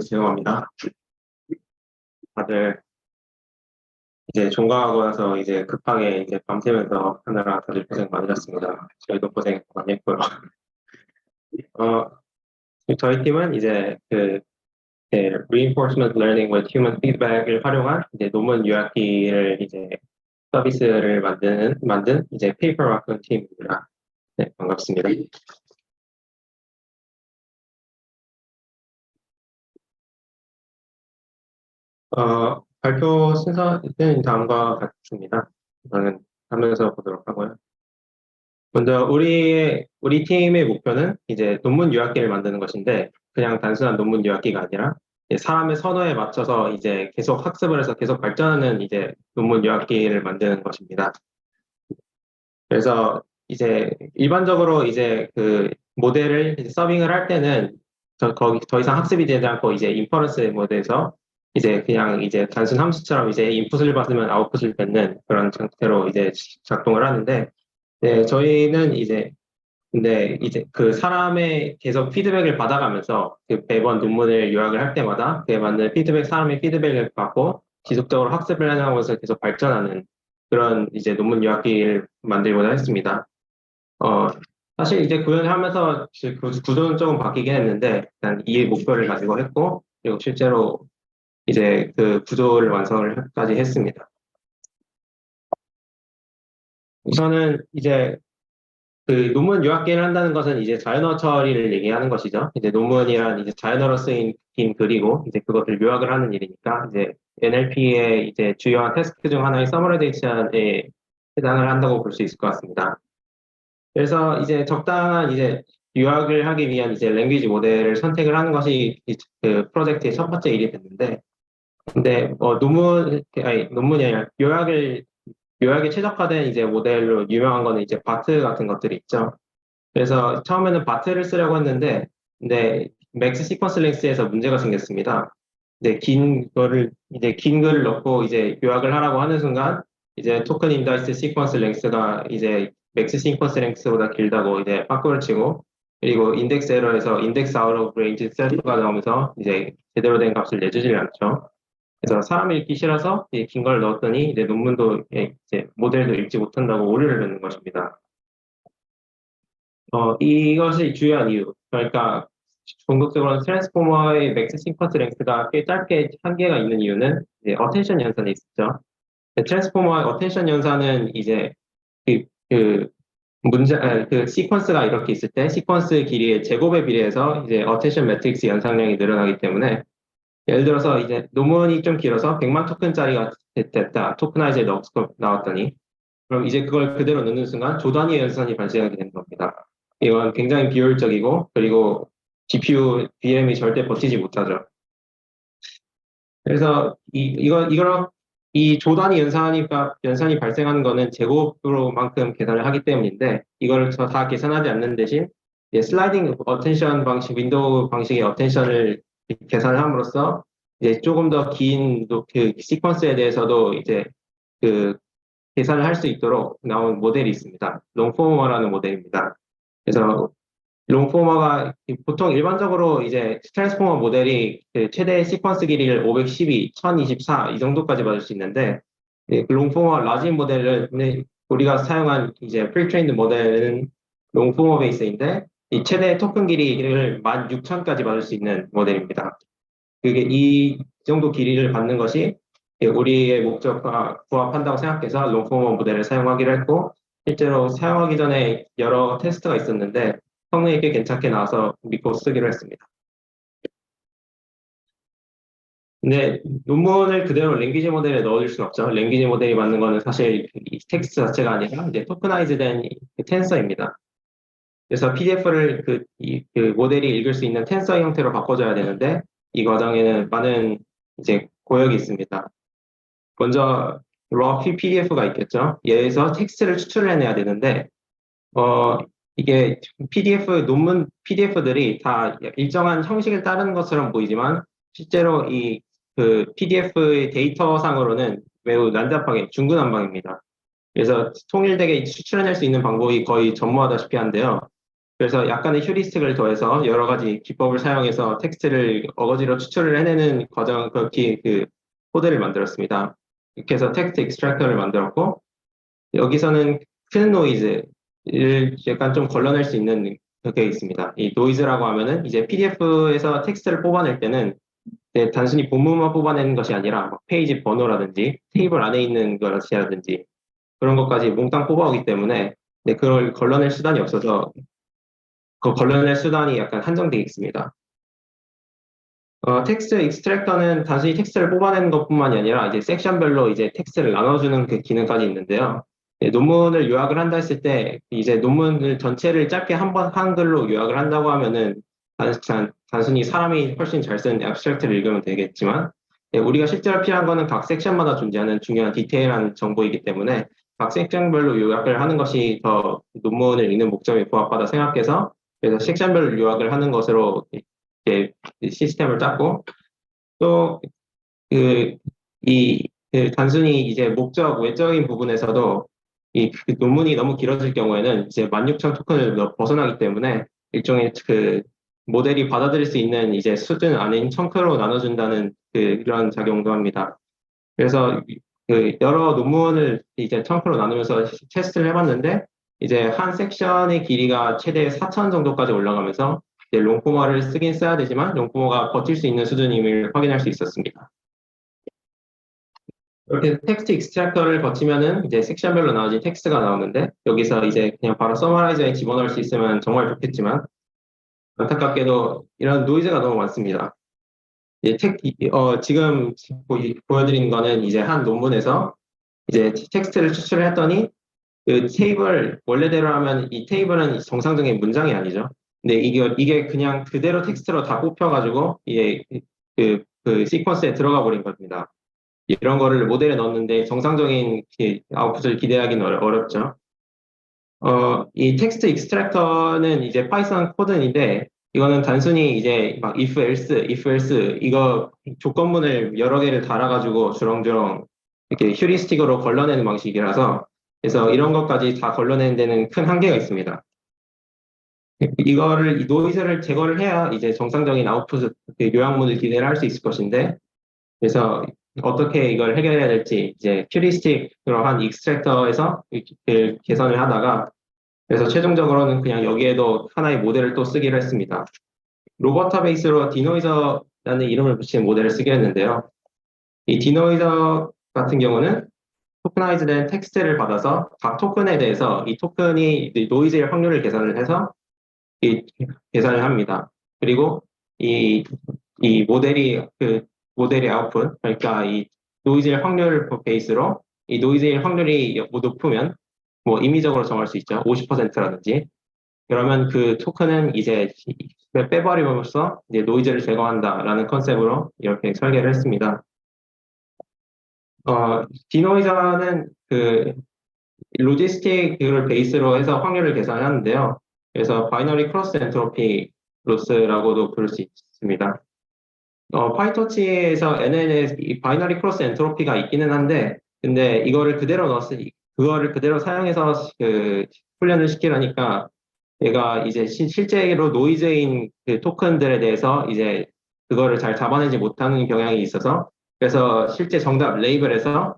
죄송합니다. 다들 이제 종강하고 나서 이제 급하게 이제 밤새면서 하느라 다들 고생 많으셨습니다. 저희도 고생 많이 했고요. 어, 저희 팀은 이제 reinforcement learning with human feedback을 활용한 이제 논문 요약기를 이제 서비스를 만든 이제 페이퍼 와크 팀입니다. 네, 반갑습니다. 발표 순서는 다음과 같습니다. 저는 하면서 보도록 하고요. 먼저 우리 팀의 목표는 이제 논문 요약기를 만드는 것인데 그냥 단순한 논문 요약기가 아니라 이제 사람의 선호에 맞춰서 이제 계속 학습을 해서 계속 발전하는 이제 논문 요약기를 만드는 것입니다. 그래서 이제 일반적으로 이제 그 모델을 이제 서빙을 할 때는 거기 더 이상 학습이 되지 않고 이제 인퍼런스 모드에서 이제 그냥 이제 단순 함수처럼 이제 인풋을 받으면 아웃풋을 뱉는 그런 형태로 이제 작동을 하는데 네, 저희는 이제 근데 이제 그 사람의 계속 피드백을 받아가면서 그 매번 논문을 요약을 할 때마다 그에 맞는 사람의 피드백을 받고 지속적으로 학습을 해나가면서 계속 발전하는 그런 이제 논문 요약기를 만들고자 했습니다. 어, 사실 이제 구현을 하면서 구조는 조금 바뀌긴 했는데 일단 이 목표를 가지고 했고 그리고 실제로 이제 그 구조를 완성을까지 했습니다. 우선은 이제 그 논문 요약기를 한다는 것은 이제 자연어 처리를 얘기하는 것이죠. 이제 논문이란 이제 자연어로 쓰인 글이고 이제 그것을 요약을 하는 일이니까 이제 NLP의 이제 주요한 태스크 중 하나의 서머라이제이션에 해당을 한다고 볼 수 있을 것 같습니다. 그래서 이제 적당한 이제 요약을 하기 위한 이제 랭귀지 모델을 선택을 하는 것이 그 프로젝트의 첫 번째 일이 됐는데, 근데 논문이 아니라 요약에 최적화된 이제 모델로 유명한 거는 이제 바트 같은 것들이 있죠. 그래서 처음에는 바트를 쓰려고 했는데, 근데 맥스 시퀀스 랭스에서 문제가 생겼습니다. 이제 긴 글을 넣고 이제 요약을 하라고 하는 순간, 이제 토큰 인다이스 시퀀스 랭스가 이제 맥스 시퀀스 랭스보다 길다고 이제 빠꾸를 치고, 그리고 인덱스 에러에서 인덱스 아웃 오브 레인지 셀프가 나오면서 이제 제대로 된 값을 내주질 않죠. 그래서 사람이 읽기 싫어서 긴 걸 넣었더니 이제 논문도 이제 모델도 읽지 못한다고 오류를 넣는 것입니다. 이것이 주요한 이유. 그러니까 궁극적으로는 트랜스포머의 맥스 싱쿼스 랭스가 꽤 짧게 한계가 있는 이유는 이제 어텐션 연산이 있었죠. 트랜스포머의 어텐션 연산은 이제 그 그 시퀀스가 이렇게 있을 때 시퀀스 길이의 제곱에 비례해서 이제 어텐션 매트릭스 연산량이 늘어나기 때문에 예를 들어서 이제 논문이 좀 길어서 100만 토큰짜리가 됐다. 토크나이즈에 나왔더니 그럼 이제 그걸 그대로 넣는 순간 조단위 연산이 발생하게 되는 겁니다. 이건 굉장히 비효율적이고 그리고 GPU, VM이 절대 버티지 못하죠. 그래서 이 조단위 연산이 발생하는 거는 제곱으로만큼 계산을 하기 때문인데 이걸 다 계산하지 않는 대신 슬라이딩 어텐션 방식, 윈도우 방식의 어텐션을 계산을 함으로써 이제 조금 더 긴 그 시퀀스에 대해서도 이제 그 계산을 할 수 있도록 나온 모델이 있습니다. 롱포머라는 모델입니다. 그래서 롱포머가 보통 일반적으로 이제 트랜스포머 모델이 그 최대 시퀀스 길이를 512, 1024 이 정도까지 받을 수 있는데 그 롱포머 라지 모델은 우리가 사용한 이제 프리트레인드 모델은 롱포머 베이스인데 이 최대 토큰 길이를 16,000까지 받을 수 있는 모델입니다. 그게 이 정도 길이를 받는 것이 우리의 목적과 부합한다고 생각해서 롱포머 모델을 사용하기로 했고 실제로 사용하기 전에 여러 테스트가 있었는데 성능이 꽤 괜찮게 나와서 믿고 쓰기로 했습니다. 근데 논문을 그대로 랭귀지 모델에 넣어줄 수는 없죠. 랭귀지 모델이 맞는 거는 사실 이 텍스트 자체가 아니라 이제 토크나이즈된 텐서입니다. 그래서 PDF를 그 모델이 읽을 수 있는 텐서 형태로 바꿔줘야 되는데 이 과정에는 많은 이제 고역이 있습니다. 먼저 raw PDF가 있겠죠. 얘에서 텍스트를 추출해내야 되는데 이게 논문 PDF들이 다 일정한 형식을 따르는 것처럼 보이지만 실제로 그 PDF의 데이터상으로는 매우 난잡하게 중구난방입니다. 그래서 통일되게 추출해낼 수 있는 방법이 거의 전무하다시피 한데요. 그래서 약간의 휴리스틱을 더해서 여러 가지 기법을 사용해서 텍스트를 어거지로 추출을 해내는 그 코드를 만들었습니다. 이렇게 해서 텍스트 익스트랙터를 만들었고, 여기서는 큰 노이즈를 약간 좀 걸러낼 수 있는 게 있습니다. 이 노이즈라고 하면은 이제 PDF에서 텍스트를 뽑아낼 때는 단순히 본문만 뽑아내는 것이 아니라 페이지 번호라든지 테이블 안에 있는 것이라든지 그런 것까지 몽땅 뽑아오기 때문에 그걸 걸러낼 수단이 없어서 그 걸러낼 수단이 약간 한정되어 있습니다. 텍스트 익스트랙터는 단순히 텍스트를 뽑아내는 것뿐만이 아니라 이제 섹션별로 이제 텍스트를 나눠주는 그 기능까지 있는데요. 논문을 요약을 한다 했을 때 이제 논문을 전체를 짧게 한 번 한글로 요약을 한다고 하면은 단순히 사람이 훨씬 잘 쓴 abstract를 읽으면 되겠지만 우리가 실제로 필요한 거는 각 섹션마다 존재하는 중요한 디테일한 정보이기 때문에 각 섹션별로 요약을 하는 것이 더 논문을 읽는 목적에 부합하다 생각해서 그래서 섹션별로 요약을 하는 것으로 이렇게 시스템을 짰고 또 단순히 이제 외적인 부분에서도 그 논문이 너무 길어질 경우에는 이제 16,000 토큰을 벗어나기 때문에 일종의 그 모델이 받아들일 수 있는 이제 수준 안인 청크로 나눠준다는 그런 작용도 합니다. 그래서 여러 논문을 이제 청크로 나누면서 테스트를 해봤는데 이제 한 섹션의 길이가 최대 4,000 정도까지 올라가면서 이제 롱포머를 쓰긴 써야 되지만 롱포머가 버틸 수 있는 수준임을 확인할 수 있었습니다. 이렇게 텍스트 익스트랙터를 거치면은 이제 섹션별로 나눠진 텍스트가 나오는데 여기서 이제 그냥 바로 서머라이저에 집어넣을 수 있으면 정말 좋겠지만 안타깝게도 이런 노이즈가 너무 많습니다. 지금 보여드린 거는 이제 한 논문에서 이제 텍스트를 추출을 했더니 그 테이블 원래대로 하면 이 테이블은 정상적인 문장이 아니죠. 근데 이게 그냥 그대로 텍스트로 다 뽑혀가지고 이게 그 시퀀스에 들어가 버린 겁니다. 이런 거를 모델에 넣었는데 정상적인 아웃풋을 기대하기는 어렵죠. 이 텍스트 익스트랙터는 이제 파이썬 코드인데 이거는 단순히 이제 막 if else 이거 조건문을 여러 개를 달아가지고 주렁주렁 이렇게 휴리스틱으로 걸러내는 방식이라서 그래서 이런 것까지 다 걸러내는 데는 큰 한계가 있습니다. 이 노이즈를 제거를 해야 이제 정상적인 아웃풋 요약문을 기대를 할 수 있을 것인데 그래서 어떻게 이걸 해결해야 될지 이제 휴리스틱으로 한 익스트랙터에서 개선을 하다가 그래서 최종적으로는 그냥 여기에도 하나의 모델을 또 쓰기로 했습니다. 로버터 베이스로 디노이저라는 이름을 붙인 모델을 쓰기로 했는데요. 이 디노이저 같은 경우는 토크나이즈된 텍스트를 받아서 각 토큰에 대해서 이 토큰이 노이즈의 확률을 계산을 해서 계산을 합니다. 그리고 이, 이 모델의 아웃풋, 그러니까 이 노이즈의 확률 베이스로 이 노이즈의 확률이 높으면 뭐 임의적으로 정할 수 있죠. 50%라든지. 그러면 그 토큰은 이제 빼버림으로써 이제 노이즈를 제거한다라는 컨셉으로 이렇게 설계를 했습니다. 디노이저는 그 로지스틱을 베이스로 해서 확률을 계산하는데요. 그래서 바이너리 크로스 엔트로피 로스라고도 부를 수 있습니다. 파이토치에서 NN에 바이너리 크로스 엔트로피가 있기는 한데, 근데 그거를 그대로 사용해서 훈련을 시키려니까 얘가 이제 실제로 노이즈인 그 토큰들에 대해서 이제 그거를 잘 잡아내지 못하는 경향이 있어서 그래서 실제 정답 레이블에서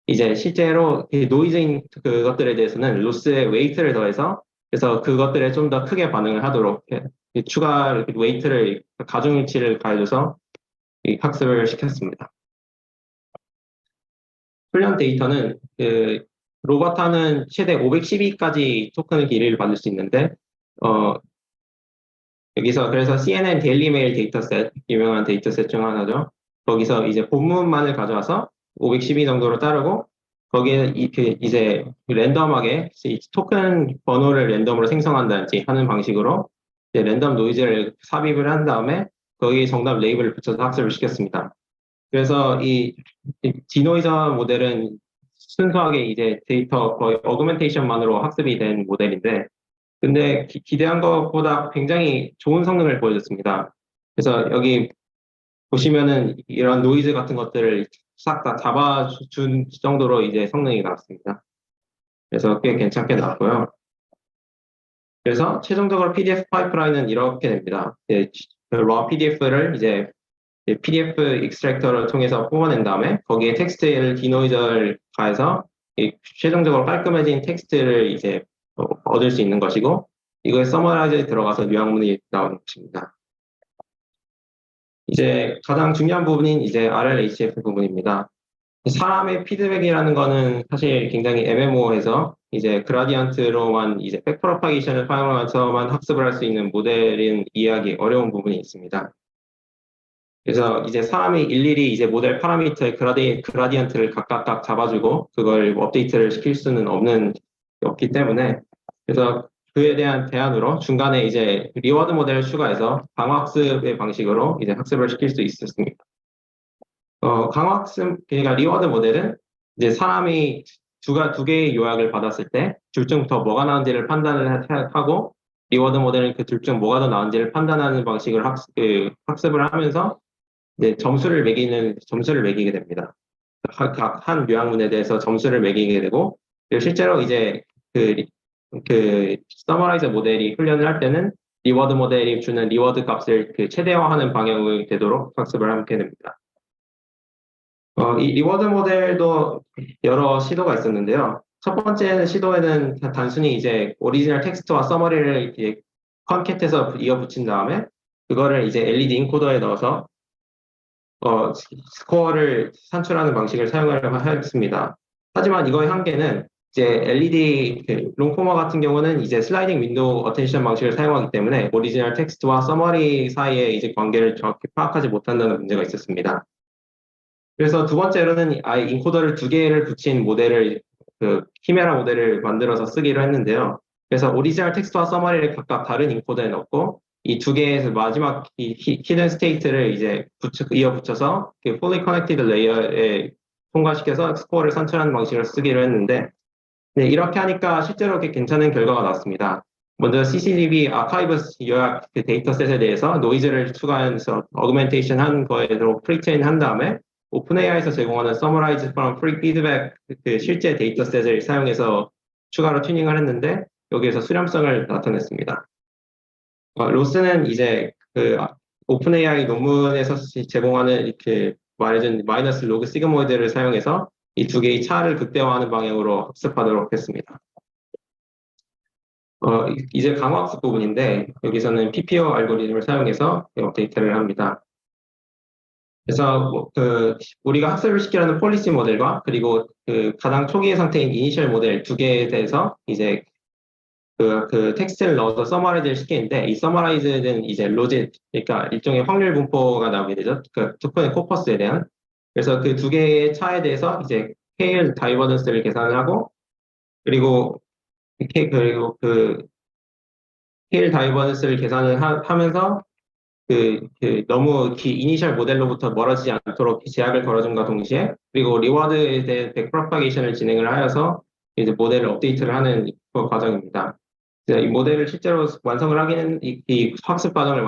이제 실제로 노이즈인 그것들에 대해서는 로스의 웨이트를 더해서 그래서 그것들에 좀 더 크게 반응을 하도록 추가 웨이트를 가중치를 가해줘서 학습을 시켰습니다. 훈련 데이터는 로버타는 최대 512까지 토큰 길이를 받을 수 있는데 여기서 그래서 CNN 데일리 메일 데이터셋 유명한 데이터셋 중 하나죠. 거기서 이제 본문만을 가져와서 512 정도로 따르고 거기에 이제 랜덤하게 토큰 번호를 랜덤으로 생성한다든지 하는 방식으로 이제 랜덤 노이즈를 삽입을 한 다음에 거기에 정답 레이블을 붙여서 학습을 시켰습니다. 그래서 이 디노이저 모델은 순수하게 이제 데이터 거의 어그멘테이션만으로 학습이 된 모델인데 근데 기대한 것보다 굉장히 좋은 성능을 보여줬습니다. 그래서 여기 보시면은 이런 노이즈 같은 것들을 싹 다 잡아준 정도로 이제 성능이 나왔습니다. 그래서 꽤 괜찮게 나왔고요. 그래서 최종적으로 PDF 파이프라인은 이렇게 됩니다. 그 raw PDF를 이제 PDF 익스트랙터를 통해서 뽑아낸 다음에 거기에 텍스트를 디노이저를 가해서 최종적으로 깔끔해진 텍스트를 이제 얻을 수 있는 것이고 이거에 서머라이즈에 들어가서 요약문이 나오는 것입니다. 이제 가장 중요한 부분인 이제 RLHF 부분입니다. 사람의 피드백이라는 거는 사실 굉장히 애매모호해서 이제 그라디언트로만 이제 백프로파게이션을 사용하면서만 학습을 할 수 있는 모델인 이해하기 어려운 부분이 있습니다. 그래서 이제 사람이 일일이 이제 모델 파라미터의 그라디언트를 각각 잡아주고 그걸 업데이트를 시킬 수는 없기 때문에 그래서 그에 대한 대안으로 중간에 이제 리워드 모델을 추가해서 강화학습의 방식으로 이제 학습을 시킬 수 있었습니다. 강화학습, 그러니까 리워드 모델은 이제 사람이 두 개의 요약을 받았을 때 둘 중 더 뭐가 나은지를 판단을 하고 리워드 모델은 그 둘 중 뭐가 더 나은지를 판단하는 방식으로 학습을 하면서 이제 점수를 매기게 됩니다. 각 한 요약문에 대해서 점수를 매기게 되고 그리고 실제로 이제 그 서머라이저 모델이 훈련을 할 때는 리워드 모델이 주는 리워드 값을 최대화하는 방향이 되도록 학습을 하게 됩니다. 이 리워드 모델도 여러 시도가 있었는데요. 첫 번째 시도에는 단순히 이제 오리지널 텍스트와 서머리를 이렇게 컨캣해서 이어 붙인 다음에 그거를 이제 LED 인코더에 넣어서 스코어를 산출하는 방식을 사용하려고 했습니다. 하지만 이거의 한계는 이제 LED 롱포머 같은 경우는 이제 슬라이딩 윈도우 어텐션 방식을 사용하기 때문에 오리지널 텍스트와 서머리 사이의 이제 관계를 정확히 파악하지 못한다는 문제가 있었습니다. 그래서 두 번째로는 아예 인코더를 두 개를 붙인 모델을 키메라 모델을 만들어서 쓰기로 했는데요. 그래서 오리지널 텍스트와 서머리를 각각 다른 인코더에 넣고 이 두 개의 마지막 히든 스테이트를 이제 이어 붙여서 fully connected layer에 통과시켜서 스코어를 산출하는 방식을 쓰기로 했는데 네, 이렇게 하니까 실제로 이렇게 괜찮은 결과가 나왔습니다. 먼저 CCDB 아카이브스 요약 데이터셋에 대해서 노이즈를 추가해서 어그멘테이션 한 거에 대해서 프리트레인 한 다음에 오픈AI에서 제공하는 Summarize from Free Feedback 실제 데이터셋을 사용해서 추가로 튜닝을 했는데 여기에서 수렴성을 나타냈습니다. 로스는 이제 오픈AI 논문에서 제공하는 이렇게 말해준 마이너스 로그 시그모이드를 사용해서 이 두 개의 차를 극대화하는 방향으로 학습하도록 했습니다. 이제 강화학습 부분인데 여기서는 PPO 알고리즘을 사용해서 업데이트를 합니다. 그래서 우리가 학습을 시키려는 폴리시 모델과 그리고 가장 초기의 상태인 이니셜 모델 두 개에 대해서 이제 텍스트를 넣어서 서머라이즈를 시키는데 이 서머라이즈는 이제 로짓 그러니까 일종의 확률 분포가 나오게 되죠. 토큰의 코퍼스에 대한. 그래서 그 두 개의 차에 대해서 이제 케일 다이버전스를 계산을 하고 그리고 케일 다이버전스를 계산을 하면서 너무 이니셜 모델로부터 멀어지지 않도록 제약을 걸어준과 동시에 그리고 리워드에 대해 백프로파게이션을 진행을 하여서 이제 모델을 업데이트를 하는 과정입니다. 이 모델을 실제로 완성을 이 학습 과정을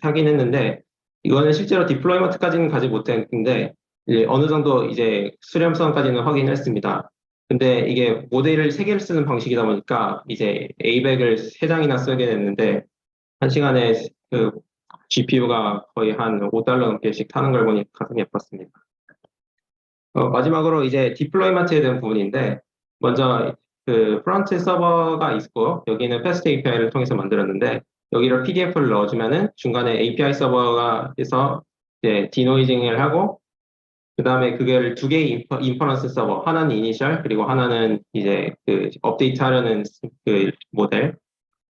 하긴 했는데 이거는 실제로 디플로이먼트까지는 가지 못했는데 이제 어느 정도 이제 수렴성까지는 확인을 했습니다. 근데 이게 모델을 3개를 쓰는 방식이다 보니까 이제 A백을 3장이나 쓰게 됐는데 한 시간에 GPU가 거의 한 $5 넘게씩 타는 걸 보니 가슴이 아팠습니다. 마지막으로 이제 디플로이먼트에 대한 부분인데 먼저 프론트 서버가 있고 여기는 패스트 API를 통해서 만들었는데 여기를 PDF를 넣어주면은 중간에 API 서버가 해서 이제 디노이징을 하고 그 다음에 그걸 두 개의 인퍼런스 서버 하나는 이니셜 그리고 하나는 이제 업데이트 하려는 모델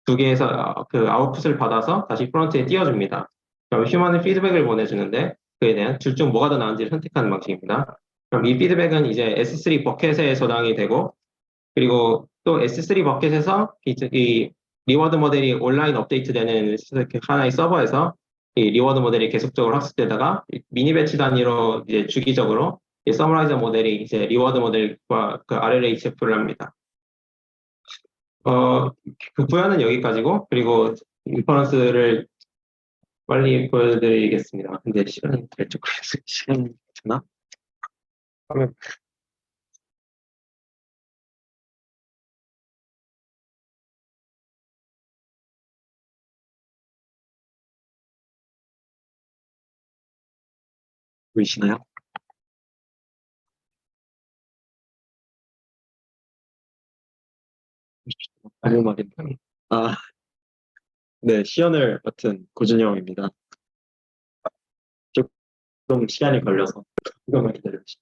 두 개에서 아웃풋을 받아서 다시 프론트에 띄워줍니다. 그럼 휴먼의 피드백을 보내주는데 그에 대한 둘 중 뭐가 더 나은지를 선택하는 방식입니다. 그럼 이 피드백은 이제 S3 버켓에 저장이 되고 그리고 또 S3 버켓에서 이 리워드 모델이 온라인 업데이트되는 하나의 서버에서 이 리워드 모델이 계속적으로 학습되다가 미니 배치 단위로 이제 주기적으로 이 서머라이저 모델이 이제 리워드 모델과 RLHF를 합니다. 구현은 여기까지고 그리고 인퍼런스를 빨리 보여드리겠습니다. 근데 시간이 될지 모르겠어요. 시간이 되나? 화면 보이시나요? 아무 말인데. 아, 네, 시연을 맡은 고준영입니다. 조금 시간이 걸려서 조금만 기다려주시죠.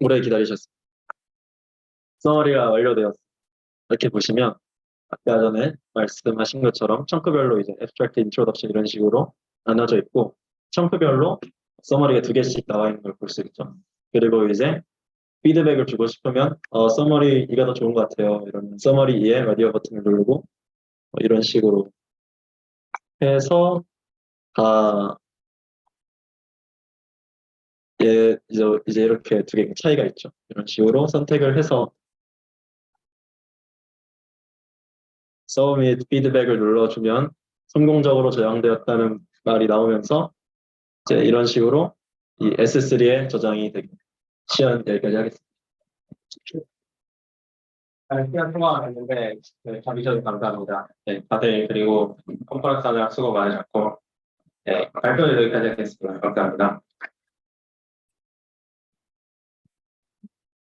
오래 기다리셨습니다. 서머리가 완료되었습니다. 이렇게 보시면 아까 전에 말씀하신 것처럼 청크별로 이제 abstract introduction 이런 식으로 나눠져 있고 청크별로 서머리가 두 개씩 나와 있는 걸 볼 수 있죠. 그리고 이제 피드백을 주고 싶으면 서머리 이가 더 좋은 것 같아요. 이러면 서머리 2에 라디오 버튼을 누르고 이런 식으로 해서 다 이제 이렇게 두 개가 차이가 있죠. 이런 식으로 선택을 해서 서밋 피드백을 눌러주면 성공적으로 저장되었다는 말이 나오면서 이제 이런 식으로 이 S3에 저장이 되겠습니다. 시연 여기까지 하겠습니다. 시간 통화가 됐는데 자기전에 감사합니다. 네, 다들 그리고 컨퍼런스 하느라 수고 많으셨고 발표를 여기까지 하겠습니다. 감사합니다.